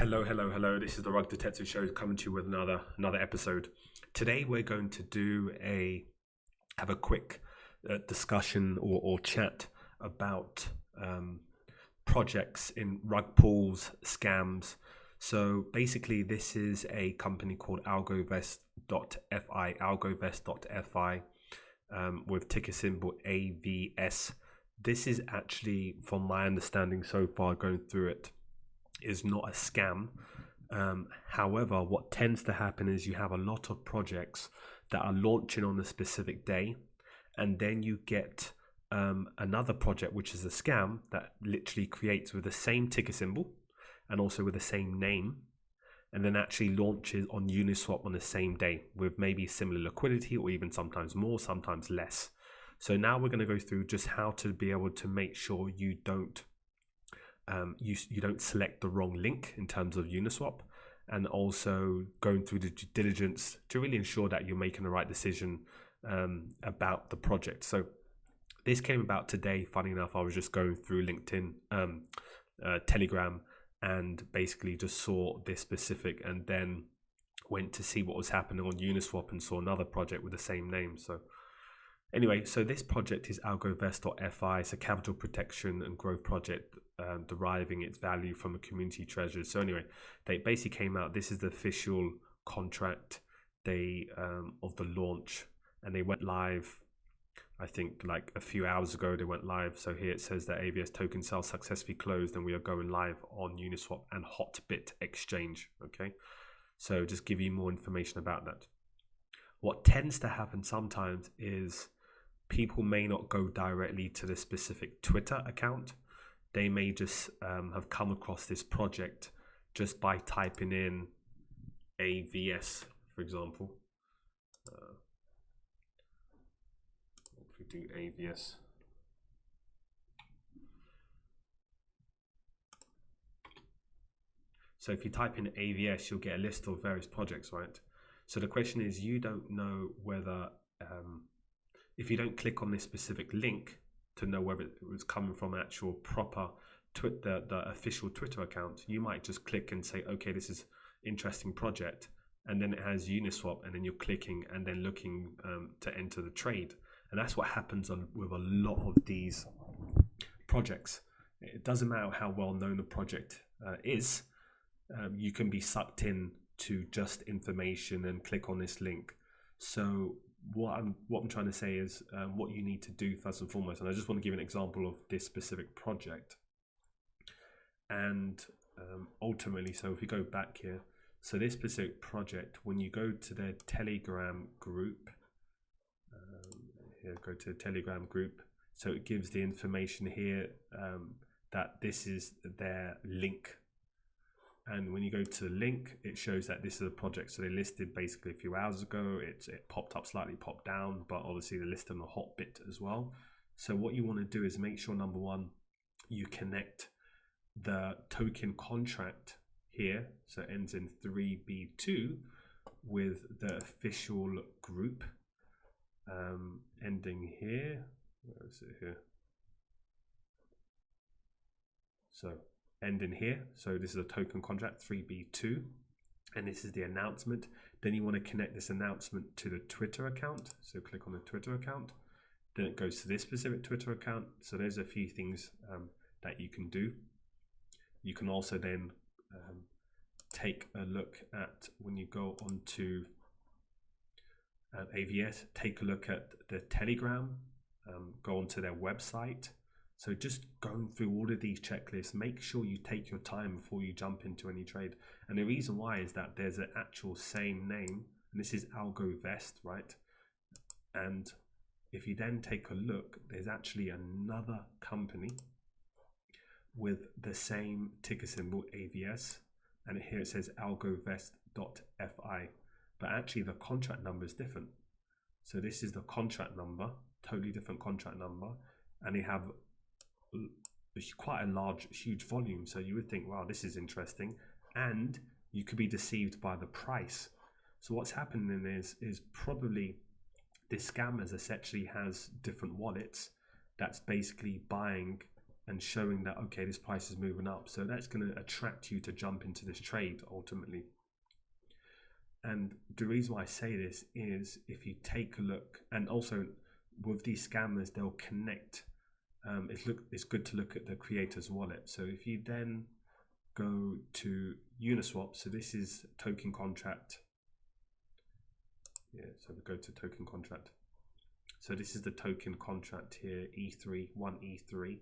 Hello. This is the Rug Detective Show coming to you with another episode. Today we're going to have a quick discussion or chat about projects in rug pulls, scams. So basically, this is a company called algovest.fi, with ticker symbol AVS. This is actually, from my understanding so far, going through it, is not a scam. However, what tends to happen is you have a lot of projects that are launching on a specific day, and then you get another project which is a scam that literally creates with the same ticker symbol and also with the same name, and then actually launches on Uniswap on the same day with maybe similar liquidity or even sometimes more, sometimes less. So now we're going to go through just how to be able to make sure you don't you don't select the wrong link in terms of Uniswap, and also going through the due diligence to really ensure that you're making the right decision about the project. So this came about today. Funny enough, I was just going through LinkedIn, Telegram, and basically just saw this specific, and then went to see what was happening on Uniswap and saw another project with the same name. So anyway, so this project is algovest.fi. It's a capital protection and growth project, deriving its value from a community treasure. So anyway, they basically came out. This is the official contract of the launch, and they went live, I think like a few hours ago they went live. So here it says that AVS token sale successfully closed, and we are going live on Uniswap and Hotbit exchange. Okay, so just give you more information about that. What tends to happen sometimes is people may not go directly to the specific Twitter account. They may just have come across this project just by typing in AVS, for example. If we do AVS. So if you type in AVS, you'll get a list of various projects, right? So the question is, you don't know whether, if you don't click on this specific link to know whether it was coming from actual proper the official Twitter account, you might just click and say, okay, this is interesting project, and then it has Uniswap, and then you're clicking and then looking to enter the trade. And that's what happens with a lot of these projects. It doesn't matter how well known a project is, you can be sucked in to just information and click on this link. So what I'm trying to say is what you need to do first and foremost, and I just want to give an example of this specific project. And ultimately, so if we go back here, so this specific project, when you go to their Telegram group, here, go to the Telegram group, so it gives the information here that this is their link. And when you go to the link, it shows that this is a project. So they listed basically a few hours ago. It popped up slightly, popped down, but obviously they listed on a Hotbit as well. So what you want to do is make sure, number one, you connect the token contract here, so it ends in 3B2, with the official group ending here. Where is it here? So ending here. So this is a token contract 3B2, and this is the announcement. Then you want to connect this announcement to the Twitter account. So click on the Twitter account. Then it goes to this specific Twitter account. So there's a few things that you can do. You can also then take a look at, when you go onto AVS, take a look at the Telegram, go onto their website. So just going through all of these checklists, make sure you take your time before you jump into any trade. And the reason why is that there's an actual same name, and this is AlgoVest, right? And if you then take a look, there's actually another company with the same ticker symbol AVS, and here it says algovest.fi, but actually the contract number is different. So this is the contract number, totally different contract number, and they have quite a huge volume. So you would think, wow, this is interesting, and you could be deceived by the price. So what's happening is probably this scammers essentially has different wallets that's basically buying and showing that, okay, this price is moving up. So that's going to attract you to jump into this trade ultimately. And the reason why I say this is if you take a look, and also with these scammers, they'll connect. It's good to look at the creator's wallet. So if you then go to Uniswap, so this is token contract. Yeah, so we go to token contract. So this is the token contract here, E3, 1E3.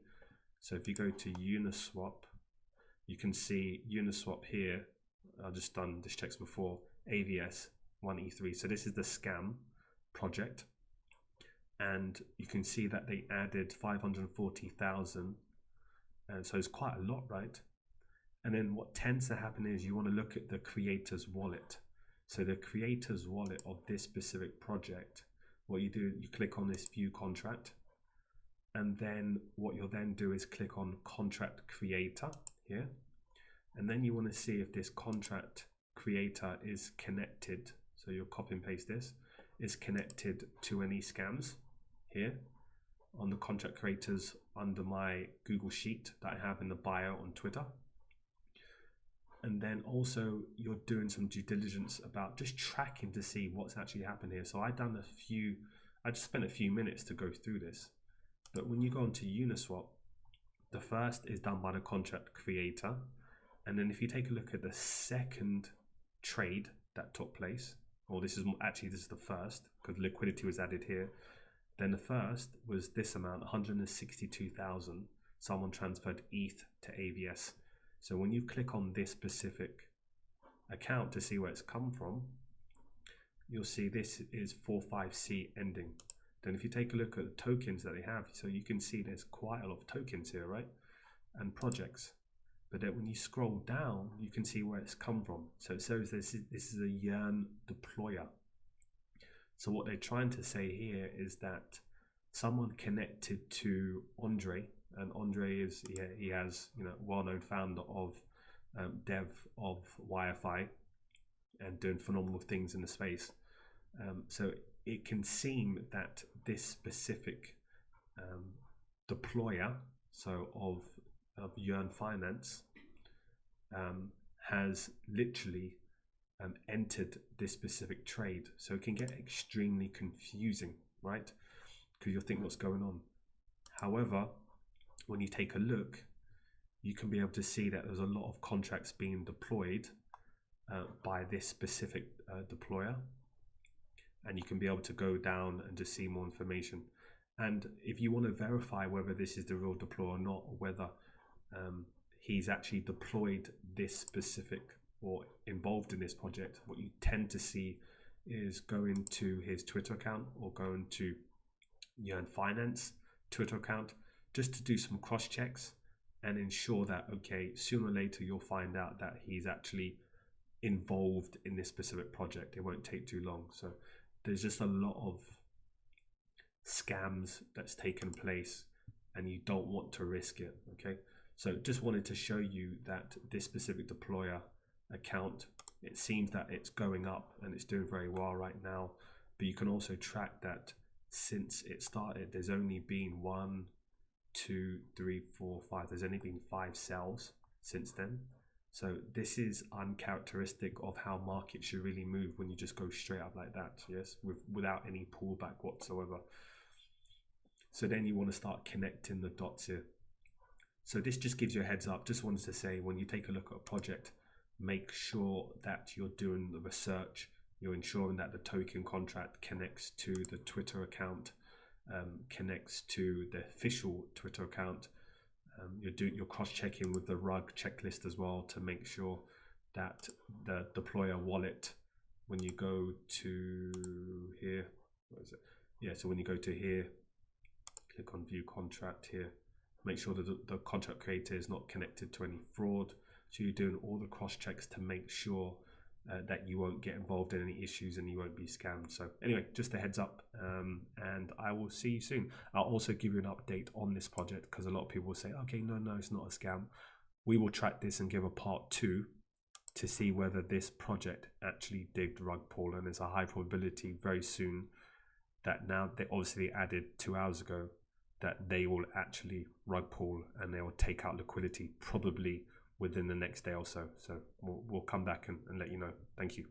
So if you go to Uniswap, you can see Uniswap here. I've just done this checks before, AVS 1E3. So this is the scam project. And you can see that they added 540,000. And so it's quite a lot, right? And then what tends to happen is you want to look at the creator's wallet. So the creator's wallet of this specific project, what you do, you click on this view contract. And then what you'll then do is click on contract creator here. And then you want to see if this contract creator is connected. So you'll copy and paste this, is connected to any scams here on the contract creators under my Google Sheet that I have in the bio on Twitter. And then also you're doing some due diligence about just tracking to see what's actually happened here. So I just spent a few minutes to go through this. But when you go onto Uniswap, the first is done by the contract creator. And then if you take a look at the second trade that took place, or this is the first because liquidity was added here. Then the first was this amount, 162,000. Someone transferred ETH to AVS. So when you click on this specific account to see where it's come from, you'll see this is 45C ending. Then if you take a look at the tokens that they have, so you can see there's quite a lot of tokens here, right? And projects. But then when you scroll down, you can see where it's come from. So it says this is a Yearn deployer. So what they're trying to say here is that someone connected to Andre, and Andre is, he has, well-known founder of dev of YFI and doing phenomenal things in the space. So it can seem that this specific deployer, so of Yearn Finance, has literally entered this specific trade. So it can get extremely confusing, right? Because you'll think what's going on. However, when you take a look, you can be able to see that there's a lot of contracts being deployed by this specific deployer. And you can be able to go down and just see more information. And if you want to verify whether this is the real deployer or not, or whether he's actually deployed this specific or involved in this project, what you tend to see is go into his Twitter account or go into Yearn Finance Twitter account just to do some cross checks and ensure that, okay, sooner or later you'll find out that he's actually involved in this specific project. It won't take too long. So there's just a lot of scams that's taken place and you don't want to risk it. Okay, so just wanted to show you that this specific deployer account, it seems that it's going up and it's doing very well right now, but you can also track that since it started there's only been 1, 2, 3, 4, 5, there's only been 5 sales since then. So this is uncharacteristic of how markets should really move when you just go straight up like that, yes, without any pullback whatsoever. So then you want to start connecting the dots here. So this just gives you a heads up. Just wanted to say, when you take a look at a project, make sure that you're doing the research, you're ensuring that the token contract connects to the Twitter account, connects to the official Twitter account. You're cross-checking with the rug checklist as well to make sure that the deployer wallet, when you go to here, what is it? Yeah, so when you go to here, click on view contract here, make sure that the contract creator is not connected to any fraud. So you're doing all the cross checks to make sure that you won't get involved in any issues and you won't be scammed. So anyway, just a heads up, and I will see you soon. I'll also give you an update on this project because a lot of people will say, okay, no, it's not a scam. We will track this and give a part 2 to see whether this project actually did rug pull, and there's a high probability very soon that now they obviously added 2 hours ago that they will actually rug pull and they will take out liquidity probably within the next day or so. So we'll come back and let you know. Thank you.